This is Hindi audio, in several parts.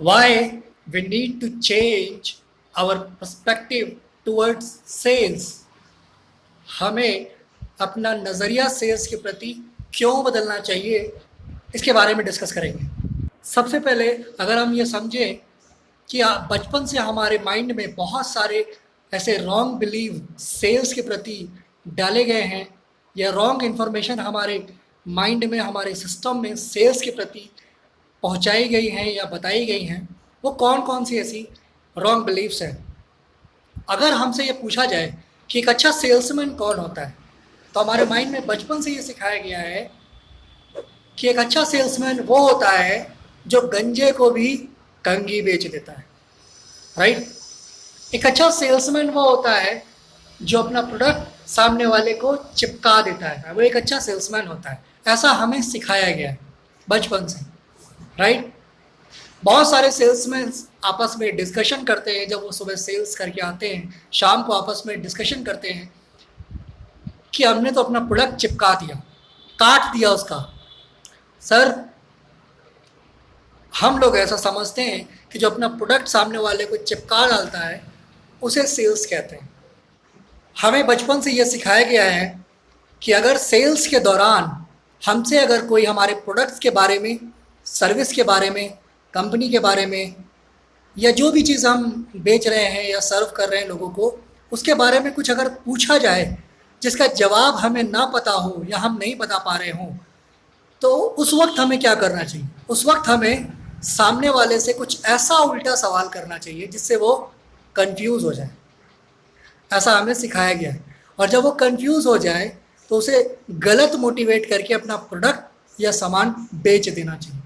why we need to change our perspective towards sales. हमें अपना नज़रिया सेल्स के प्रति क्यों बदलना चाहिए, इसके बारे में डिस्कस करेंगे। सबसे पहले अगर हम ये समझें कि बचपन से हमारे माइंड में बहुत सारे ऐसे रॉन्ग बिलीव सेल्स के प्रति डाले गए हैं, या रॉन्ग इन्फॉर्मेशन हमारे माइंड में, हमारे सिस्टम में सेल्स के प्रति पहुंचाई गई हैं या बताई गई हैं, वो कौन कौन सी ऐसी रॉन्ग बिलीव्स हैं। अगर हमसे ये पूछा जाए कि एक अच्छा सेल्समैन कौन होता है, तो हमारे माइंड में बचपन से ये सिखाया गया है कि एक अच्छा सेल्समैन वो होता है जो गंजे को भी कंघी बेच देता है, राइट। एक अच्छा सेल्समैन वो होता है जो अपना प्रोडक्ट सामने वाले को चिपका देता है, वो एक अच्छा सेल्समैन होता है। ऐसा हमें सिखाया गया है बचपन से, राइट। बहुत सारे सेल्समैन आपस में डिस्कशन करते हैं, जब वो सुबह सेल्स करके आते हैं, शाम को आपस में डिस्कशन करते हैं कि हमने तो अपना प्रोडक्ट चिपका दिया, काट दिया उसका। सर, हम लोग ऐसा समझते हैं कि जो अपना प्रोडक्ट सामने वाले को चिपका डालता है उसे सेल्स कहते हैं। हमें बचपन से ये सिखाया गया है कि अगर सेल्स के दौरान हमसे अगर कोई हमारे प्रोडक्ट्स के बारे में, सर्विस के बारे में, कंपनी के बारे में, या जो भी चीज़ हम बेच रहे हैं या सर्व कर रहे हैं लोगों को, उसके बारे में कुछ अगर पूछा जाए जिसका जवाब हमें ना पता हो या हम नहीं बता पा रहे हों, तो उस वक्त हमें क्या करना चाहिए? उस वक्त हमें सामने वाले से कुछ ऐसा उल्टा सवाल करना चाहिए जिससे वो कंफ्यूज हो जाए। ऐसा हमें सिखाया गया है। और जब वो कंफ्यूज हो जाए तो उसे गलत मोटिवेट करके अपना प्रोडक्ट या सामान बेच देना चाहिए।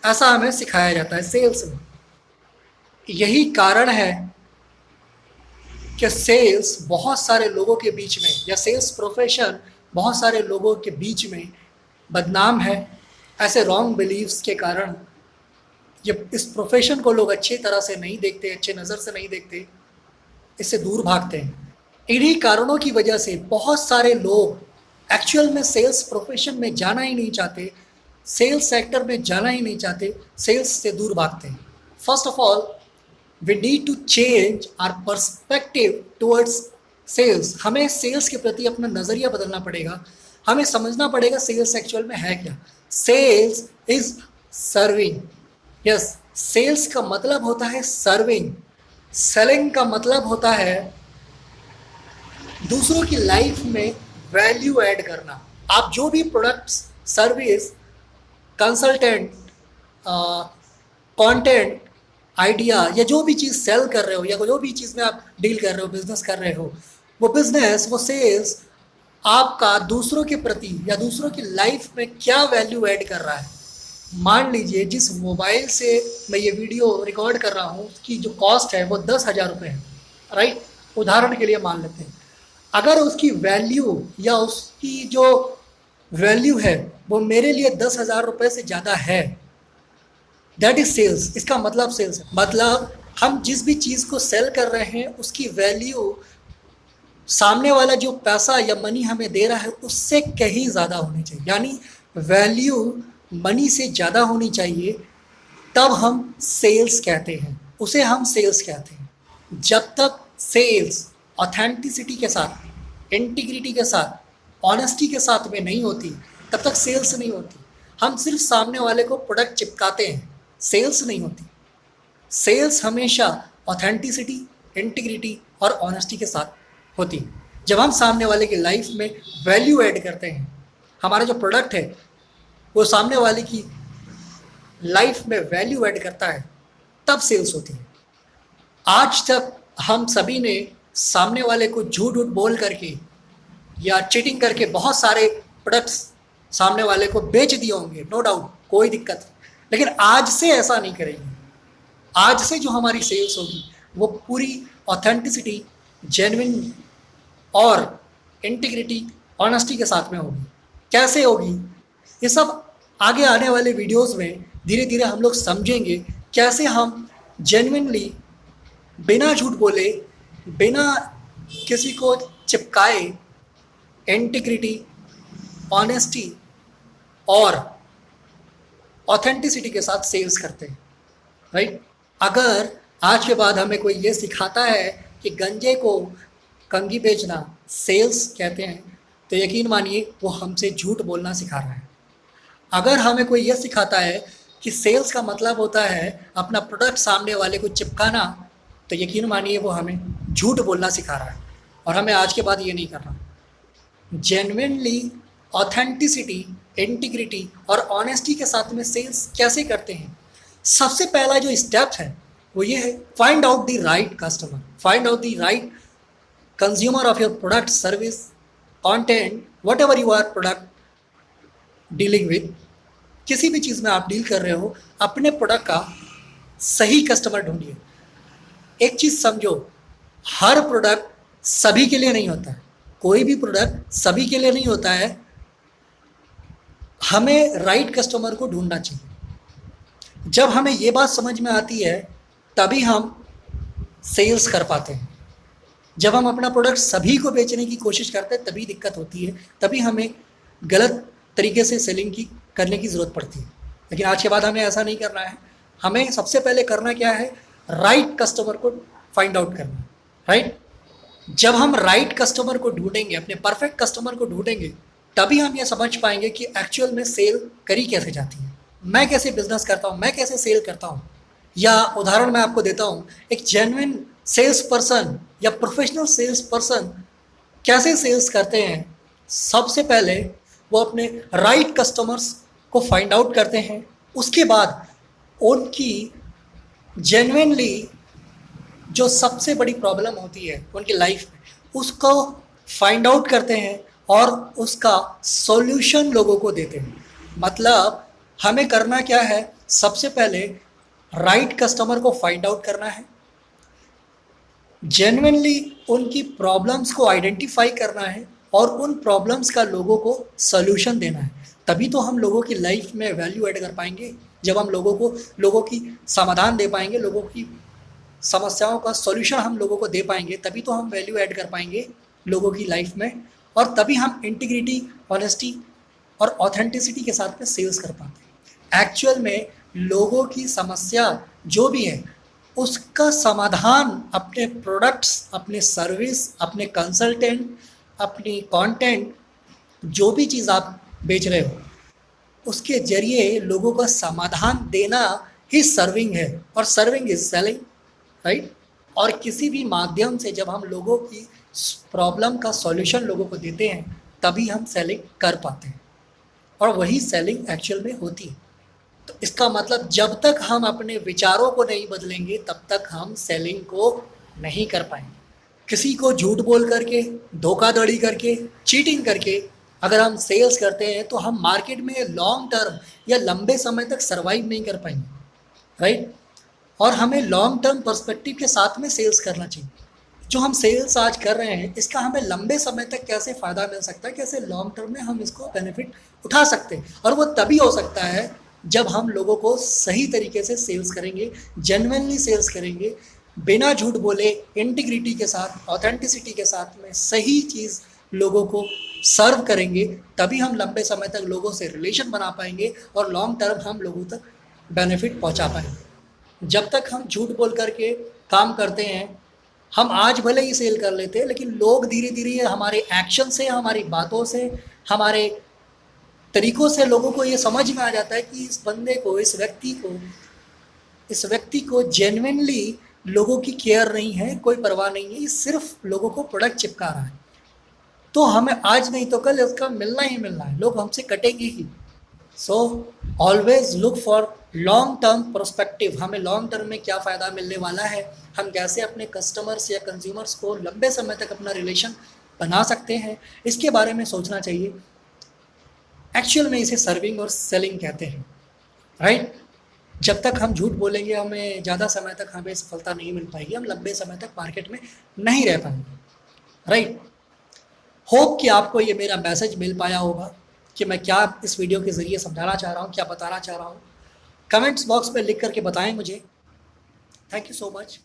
ऐसा हमें सिखाया जाता है सेल्स में। यही कारण है कि सेल्स बहुत सारे लोगों के बीच में, या सेल्स प्रोफेशन बहुत सारे लोगों के बीच में बदनाम है। ऐसे रॉन्ग बिलीव्स के कारण ये इस प्रोफेशन को लोग अच्छी तरह से नहीं देखते, अच्छे नज़र से नहीं देखते, इससे दूर भागते हैं। इन्हीं कारणों की वजह से बहुत सारे लोग एक्चुअल में सेल्स प्रोफेशन में जाना ही नहीं चाहते, सेल्स सेक्टर में जाना ही नहीं चाहते, सेल्स से दूर भागते हैं। First of all, we need to change our perspective towards sales. हमें सेल्स के प्रति अपना नज़रिया बदलना पड़ेगा। हमें समझना पड़ेगा सेल्स एक्चुअल में है क्या। Sales is serving. Yes, sales का मतलब होता है सर्विंग। सेलिंग का मतलब होता है दूसरों की लाइफ में वैल्यू ऐड करना। आप जो भी products, service, consultant, content, idea, या जो भी चीज़ सेल कर रहे हो, या जो भी चीज़ में आप डील कर रहे हो, बिजनेस कर रहे हो, वो बिजनेस, वो सेल्स आपका दूसरों के प्रति या दूसरों की लाइफ में क्या वैल्यू ऐड कर रहा है। मान लीजिए जिस मोबाइल से मैं ये वीडियो रिकॉर्ड कर रहा हूँ उसकी जो कॉस्ट है वो 10,000 रुपये है, राइट। उदाहरण के लिए मान लेते हैं, अगर उसकी वैल्यू या उसकी जो वैल्यू है वो मेरे लिए 10,000 रुपये से ज़्यादा है, दैट इज सेल्स। इसका मतलब सेल्स है। मतलब हम जिस भी चीज़ को सेल कर रहे हैं उसकी वैल्यू सामने वाला जो पैसा या मनी हमें दे रहा है उससे कहीं ज़्यादा होनी चाहिए। यानी वैल्यू मनी से ज़्यादा होनी चाहिए, तब हम सेल्स कहते हैं, उसे हम सेल्स कहते हैं। जब तक सेल्स ऑथेंटिसिटी के साथ, इंटीग्रिटी के साथ, ऑनेस्टी के साथ में नहीं होती, तब तक सेल्स नहीं होती। हम सिर्फ सामने वाले को प्रोडक्ट चिपकाते हैं, सेल्स नहीं होती। सेल्स हमेशा ऑथेंटिसिटी, इंटीग्रिटी और ऑनेस्टी के साथ होती। जब हम सामने वाले की लाइफ में वैल्यू ऐड करते हैं, हमारा जो प्रोडक्ट है वो सामने वाले की लाइफ में वैल्यू ऐड करता है, तब सेल्स होती है। आज तक हम सभी ने सामने वाले को झूठ झूठ बोल करके या चीटिंग करके बहुत सारे प्रोडक्ट्स सामने वाले को बेच दिए होंगे, नो डाउट, कोई दिक्कत नहीं। लेकिन आज से ऐसा नहीं करेंगे। आज से जो हमारी सेल्स होगी वो पूरी ऑथेंटिसिटी, जेन्युइन और इंटीग्रिटी, ऑनेस्टी के साथ में होगी। कैसे होगी, ये सब आगे आने वाले वीडियोस में धीरे धीरे हम लोग समझेंगे। कैसे हम जेन्युइनली, बिना झूठ बोले, बिना किसी को चिपकाए, इंटीग्रिटी, ऑनेस्टी और ऑथेंटिसिटी के साथ सेल्स करते हैं। राइट। अगर आज के बाद हमें कोई ये सिखाता है कि गंजे को कंघी बेचना सेल्स कहते हैं, तो यकीन मानिए वो हमसे झूठ बोलना सिखा रहा है। अगर हमें कोई ये सिखाता है कि सेल्स का मतलब होता है अपना प्रोडक्ट सामने वाले को चिपकाना, तो यकीन मानिए वो हमें झूठ बोलना सिखा रहा है, और हमें आज के बाद ये नहीं करना। जेन्युइनली ऑथेंटिसिटी, इंटीग्रिटी और ऑनेस्टी के साथ में सेल्स कैसे करते हैं? सबसे पहला जो स्टेप है वो ये है, find out the right customer, find out the right consumer of your product, service, content, whatever you are product dealing with. किसी भी चीज़ में आप डील कर रहे हो, अपने प्रोडक्ट का सही कस्टमर ढूंढिए। एक चीज़ समझो, हर प्रोडक्ट सभी के लिए नहीं होता है, कोई भी प्रोडक्ट सभी के लिए नहीं होता है। हमें राइट कस्टमर को ढूंढना चाहिए। जब हमें ये बात समझ में आती है तभी हम सेल्स कर पाते हैं। जब हम अपना प्रोडक्ट सभी को बेचने की कोशिश करते हैं तभी दिक्कत होती है, तभी हमें गलत तरीके से सेलिंग की करने की ज़रूरत पड़ती है। लेकिन आज के बाद हमें ऐसा नहीं करना है। हमें सबसे पहले करना क्या है, राइट कस्टमर को फाइंड आउट करना, राइट। जब हम राइट कस्टमर को ढूंढेंगे, अपने परफेक्ट कस्टमर को ढूंढेंगे, तभी हम ये समझ पाएंगे कि एक्चुअल में सेल करी कैसे जाती है, मैं कैसे बिजनेस करता हूँ, मैं कैसे सेल करता हूँ। या उदाहरण मैं आपको देता हूँ, एक जेन्युइन सेल्स पर्सन या प्रोफेशनल सेल्स पर्सन कैसे सेल्स करते हैं। सबसे पहले वो अपने राइट कस्टमर्स को फाइंड आउट करते हैं, उसके बाद उनकी जेन्युइनली जो सबसे बड़ी प्रॉब्लम होती है उनकी लाइफ में, उसको फाइंड आउट करते हैं और उसका सॉल्यूशन लोगों को देते हैं। मतलब हमें करना क्या है, सबसे पहले राइट कस्टमर को फाइंड आउट करना है, जेन्युइनली उनकी प्रॉब्लम्स को आइडेंटिफाई करना है और उन प्रॉब्लम्स का लोगों को सॉल्यूशन देना है। तभी तो हम लोगों की लाइफ में वैल्यू ऐड कर पाएंगे। जब हम लोगों की समाधान दे पाएंगे, लोगों की समस्याओं का सॉल्यूशन हम लोगों को दे पाएंगे, तभी तो हम वैल्यू ऐड कर पाएंगे लोगों की लाइफ में, और तभी हम इंटीग्रिटी, ऑनेस्टी और ऑथेंटिसिटी के साथ में सेल्स कर पाते हैं। एक्चुअल में लोगों की समस्या जो भी है उसका समाधान अपने प्रोडक्ट्स, अपने सर्विस, अपने कंसल्टेंट, अपनी कंटेंट, जो भी चीज़ आप बेच रहे हो उसके जरिए लोगों का समाधान देना ही सर्विंग है, और सर्विंग इज सेलिंग, राइट। और किसी भी माध्यम से जब हम लोगों की प्रॉब्लम का सॉल्यूशन लोगों को देते हैं तभी हम सेलिंग कर पाते हैं, और वही सेलिंग एक्चुअल में होती है। तो इसका मतलब जब तक हम अपने विचारों को नहीं बदलेंगे तब तक हम सेलिंग को नहीं कर पाएंगे। किसी को झूठ बोल करके, धोखाधड़ी करके, चीटिंग करके अगर हम सेल्स करते हैं तो हम मार्केट में लॉन्ग टर्म या लंबे समय तक सर्वाइव नहीं कर पाएंगे, राइट। और हमें लॉन्ग टर्म पर्सपेक्टिव के साथ में सेल्स करना चाहिए। जो हम सेल्स आज कर रहे हैं इसका हमें लंबे समय तक कैसे फ़ायदा मिल सकता है, कैसे लॉन्ग टर्म में हम इसको बेनिफिट उठा सकते हैं, और वो तभी हो सकता है जब हम लोगों को सही तरीके से सेल्स करेंगे, जेन्युइनली सेल्स करेंगे, बिना झूठ बोले, इंटीग्रिटी के साथ, ऑथेंटिसिटी के साथ में सही चीज़ लोगों को सर्व करेंगे, तभी हम लंबे समय तक लोगों से रिलेशन बना पाएंगे और लॉन्ग टर्म हम लोगों तक बेनिफिट पहुंचा पाएंगे। जब तक हम झूठ बोल करके काम करते हैं, हम आज भले ही सेल कर लेते हैं, लेकिन लोग धीरे धीरे हमारे एक्शन से, हमारी बातों से, हमारे तरीक़ों से लोगों को ये समझ में आ जाता है कि इस बंदे को, इस व्यक्ति को जेन्युइनली लोगों की केयर नहीं है, कोई परवाह नहीं है, ये सिर्फ लोगों को प्रोडक्ट चिपका रहा है। तो हमें आज नहीं तो कल इसका मिलना ही मिलना है, लोग हमसे कटेंगे ही। So always look for long term perspective. हमें लॉन्ग टर्म में क्या फ़ायदा मिलने वाला है, हम कैसे अपने कस्टमर्स या कंज्यूमर्स को लंबे समय तक अपना रिलेशन बना सकते हैं, इसके बारे में सोचना चाहिए। एक्चुअल में इसे सर्विंग और सेलिंग कहते हैं, राइट। जब तक हम झूठ बोलेंगे हमें ज़्यादा समय तक हमें सफलता नहीं मिल पाएगी, हम लंबे समय तक मार्केट में नहीं रह पाएंगे, राइट। होप कि आपको ये मेरा मैसेज मिल पाया होगा कि मैं क्या इस वीडियो के ज़रिए समझाना चाह रहा हूँ, क्या बताना चाह रहा हूँ। कमेंट्स बॉक्स में लिख करके बताएं मुझे। Thank you so much.